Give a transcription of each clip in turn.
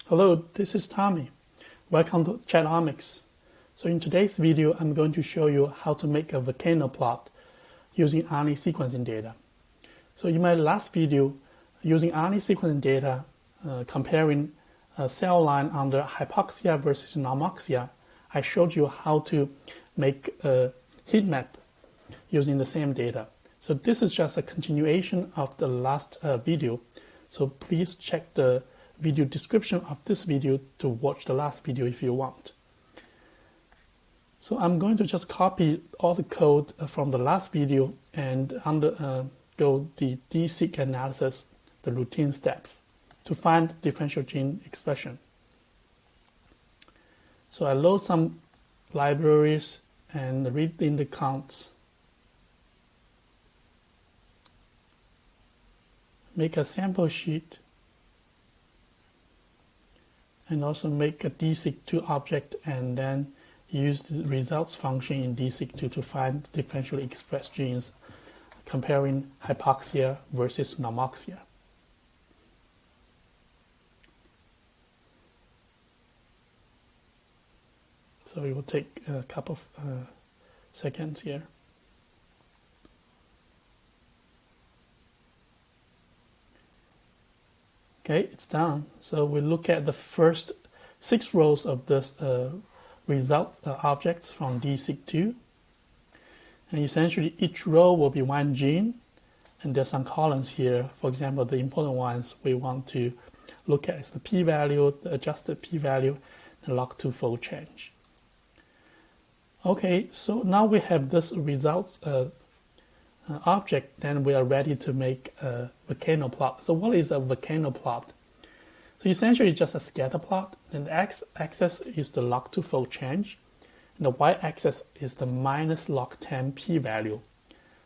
Hello, this is Tommy. Welcome to Chatomics. So in today's video, I'm going to show you how to make a volcano plot using RNA sequencing data. So in my last video, using RNA sequencing data, comparing a cell line under hypoxia versus normoxia, I showed you how to make a heat map using the same data. So this is just a continuation of the last video. So please check the video description of this video to watch the last video if you want. So I'm going to just copy all the code from the last video and undergo the DSeq analysis, the routine steps, to find differential gene expression. So I load some libraries and read in the counts. Make a sample sheet and also make a DSeq2 object and then use the results function in DSeq2 to find differentially expressed genes comparing hypoxia versus normoxia. So it will take a couple of seconds here. Okay, it's done. So we look at the first 6 rows of this result objects from DSeq2. And essentially each row will be one gene. And there's some columns here. For example, the important ones we want to look at is the p-value, the adjusted p-value, and log2 fold change. Okay, so now we have this results object, then we are ready to make a volcano plot. So what is a volcano plot? So essentially just a scatter plot, and the x-axis is the log2 fold change, and the y-axis is the minus log 10 p-value.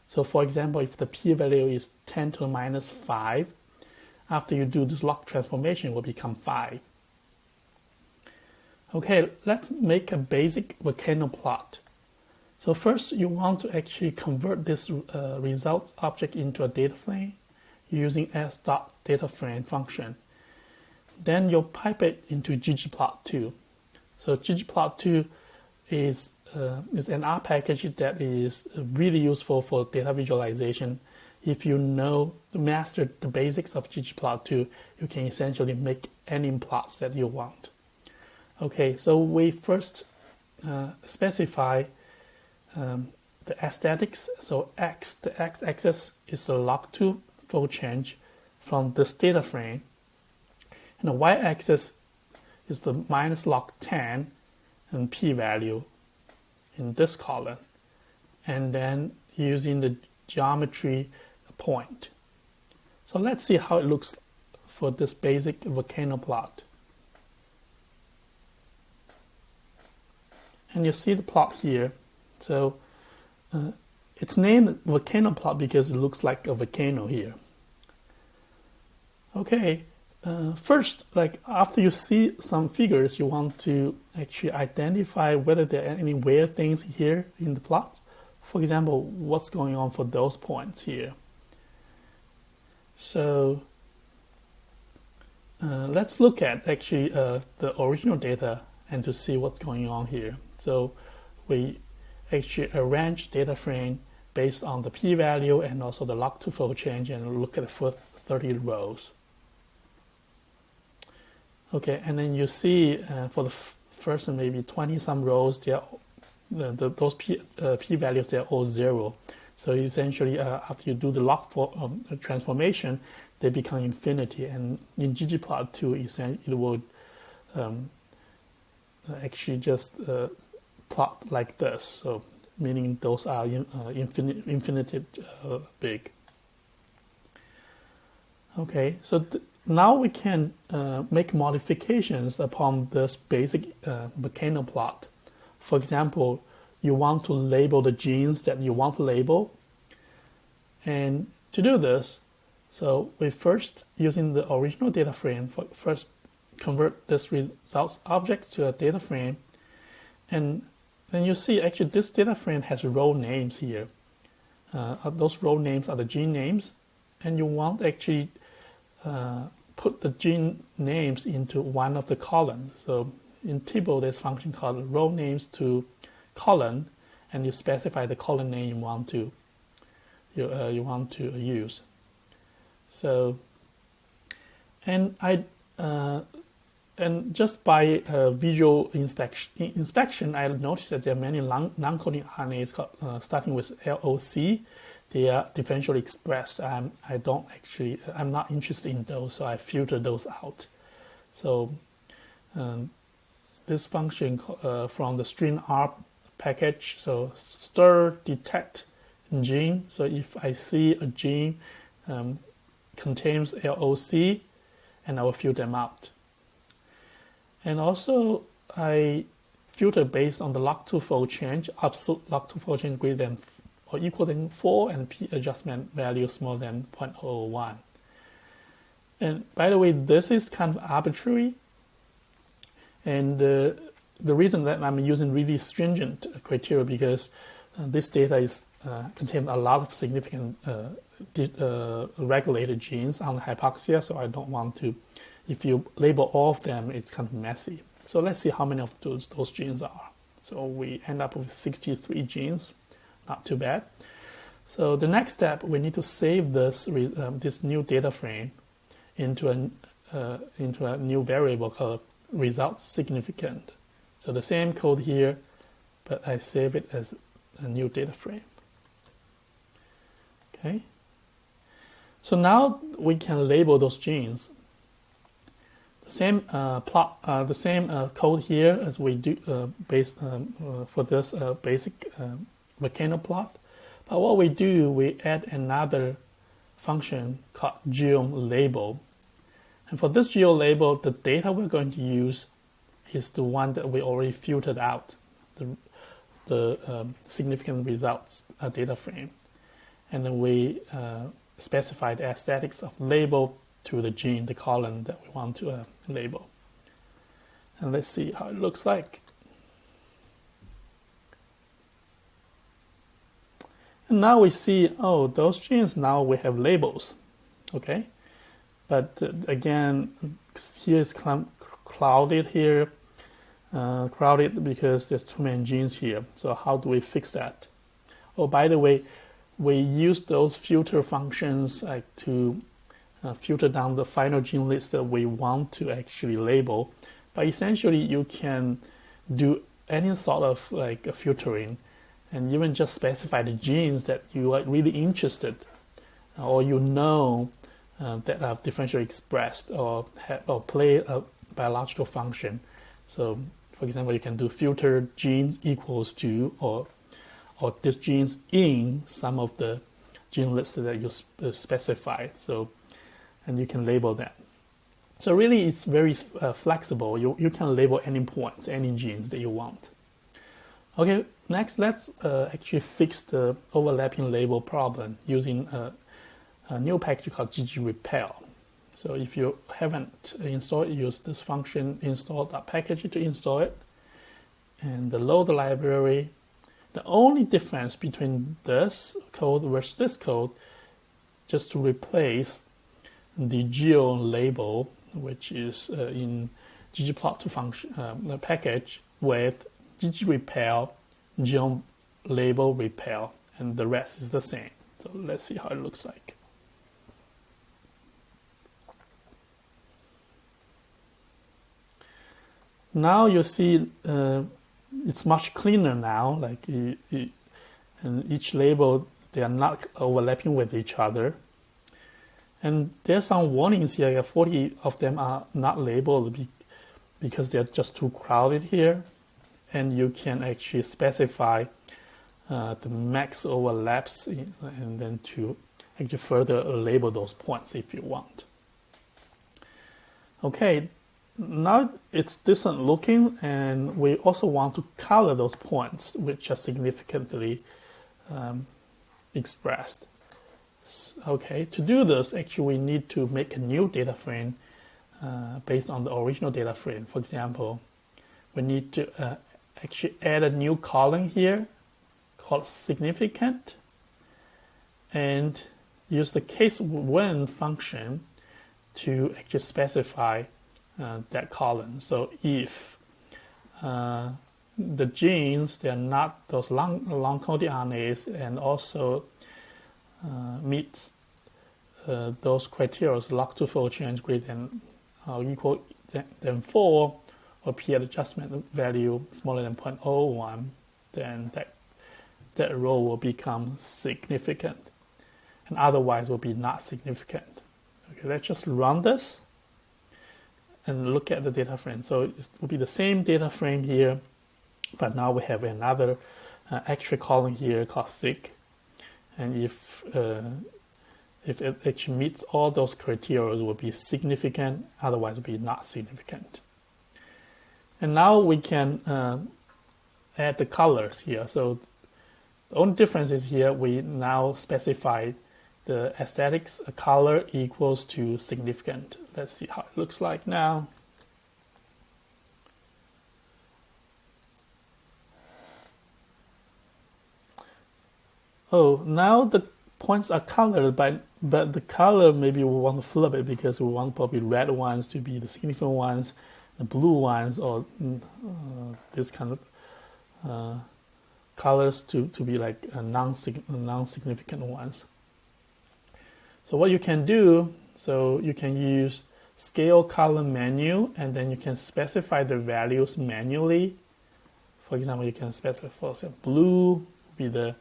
So for example, if the p-value is 10 to the minus 5, after you do this log transformation, it will become 5. Okay, let's make a basic volcano plot. So first, you want to actually convert this results object into a data frame using s.dataframe function. Then you'll pipe it into ggplot2. So ggplot2 is an R package that is really useful for data visualization. If you master the basics of ggplot2, you can essentially make any plots that you want. Okay, so we first specify the aesthetics. So the x-axis is the log2 fold change from this data frame, and the y-axis is the minus log 10 and p-value in this column, and then using the geometry point. So let's see how it looks for this basic volcano plot. And you see the plot here. So it's named volcano plot because it looks like a volcano here. Okay, first, after you see some figures, you want to actually identify whether there are any weird things here in the plot. For example, what's going on for those points here. So let's look at actually the original data and to see what's going on here. So we actually arrange data frame based on the p-value and also the log2 fold change and look at the first 30 rows. Okay, and then you see for the first maybe 20 some rows, those p-values, they're all 0. So essentially after you do the log transformation, they become infinity, and in ggplot2 it would actually just plot like this, so meaning those are infinite big. Okay, so now we can make modifications upon this basic volcano plot. For example, you want to label the genes that you want to label, and to do this, so we first, using the original data frame, first convert this results object to a data frame, and then you see actually this data frame has row names here. Those row names are the gene names, and you want actually put the gene names into one of the columns. So in Tibble, there's a function called row names to column, and you specify the column name you want to use. So, and just by visual inspection, I noticed that there are many non-coding RNAs starting with LOC. They are differentially expressed. I'm not interested in those, so I filter those out. So this function from the string R package, so stir detect gene. So if I see a gene contains LOC, and I will filter them out. And also I filter based on the log2 fold change, absolute log2 fold change greater than or equal than 4, and p adjustment value smaller than 0.01. And by the way, this is kind of arbitrary, and the reason that I'm using really stringent criteria because this data is contains a lot of significant regulated genes on hypoxia, so I don't want to, if you label all of them, it's kind of messy. So let's see how many of those genes are. So we end up with 63 genes, not too bad. So the next step, we need to save this new data frame into a new variable called result significant. So the same code here, but I save it as a new data frame. Okay. So now we can label those genes. The same code here as we do for this basic volcano plot. But what we do, we add another function called geolabel. And for this geolabel, the data we're going to use is the one that we already filtered out, the significant results data frame. And then we specify the aesthetics of label to the gene, the column that we want to label. And let's see how it looks like. And now we see, oh, those genes, now we have labels, okay? But again, here's clouded here, crowded because there's too many genes here. So how do we fix that? Oh, by the way, we use those filter functions like to filter down the final gene list that we want to actually label. But essentially, you can do any sort of like a filtering, and even just specify the genes that you are really interested, or that are differentially expressed or play a biological function. So, for example, you can do filter genes equals to or this genes in some of the gene lists that you specify. So, and you can label them. So really, it's very flexible. You can label any points, any genes that you want. Okay, next let's actually fix the overlapping label problem using a new package called ggrepel. So if you haven't installed it, use this function install.package to install it, and load the library. The only difference between this code versus this code, just to replace the geo label, which is in ggplot2 function package, with ggrepel geo label repel, and the rest is the same. So let's see how it looks like. Now you see it's much cleaner now. Like and each label, they are not overlapping with each other. And there's some warnings here. 40 of them are not labeled because they're just too crowded here. And you can actually specify the max overlaps and then to actually further label those points if you want. Okay, now it's decent looking, and we also want to color those points which are significantly expressed. Okay, to do this, actually we need to make a new data frame based on the original data frame. For example, we need to actually add a new column here called significant, and use the case when function to actually specify that column. So if the genes, they're not those long coded RNAs and also meet those criteria, log2 fold change greater than or equal than 4, or p adjustment value smaller than 0.01, then that row will become significant, and otherwise will be not significant. Okay, let's just run this and look at the data frame. So it will be the same data frame here, but now we have another extra column here called seq, and if it actually meets all those criteria, it will be significant, otherwise it will be not significant. And now we can add the colors here. So the only difference is here we now specify the aesthetics color equals to significant. Let's see how it looks like now. Oh, now the points are colored, but the color maybe we want to flip it because we want probably red ones to be the significant ones, the blue ones, or this kind of colors to be like non-significant ones. So what you can do, so you can use scale color menu, and then you can specify the values manually. For example, you can specify, for example, blue be the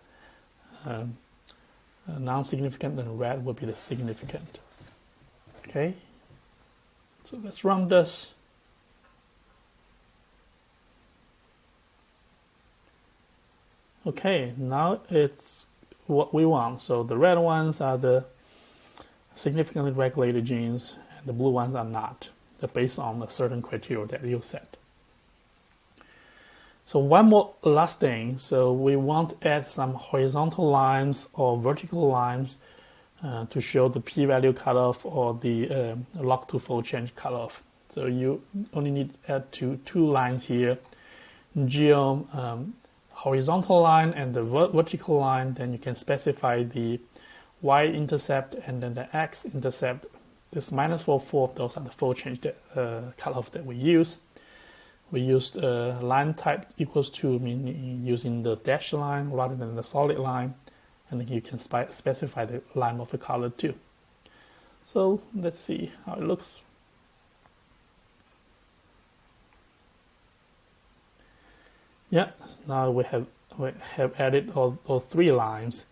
non-significant, and red will be the significant. Okay, so let's run this. Okay, now it's what we want. So the red ones are the significantly regulated genes, and the blue ones are not. They're based on a certain criteria that you set. So one more last thing. So we want to add some horizontal lines or vertical lines to show the p-value cutoff or the log2 fold change cutoff. So you only need to add two lines here. Horizontal line and the vertical line, then you can specify the y-intercept and then the x-intercept. This -4, those are the fold change cutoff that we use. We used line type equals to, meaning using the dashed line rather than the solid line, and then you can specify the line of the color too. So let's see how it looks. Yeah, now we have added all three lines,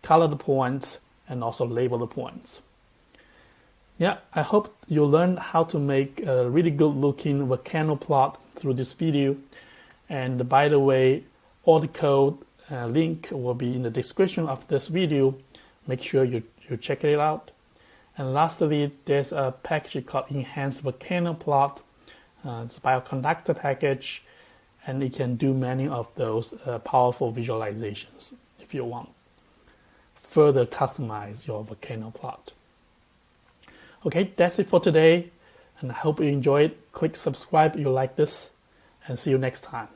color the points, and also label the points. Yeah, I hope you learned how to make a really good looking volcano plot through this video. And by the way, all the code link will be in the description of this video. Make sure you check it out. And lastly, there's a package called Enhanced Volcano Plot. It's a bioconductor package, and it can do many of those powerful visualizations if you want. Further customize your volcano plot. Okay, that's it for today, and I hope you enjoyed. Click subscribe if you like this, and see you next time.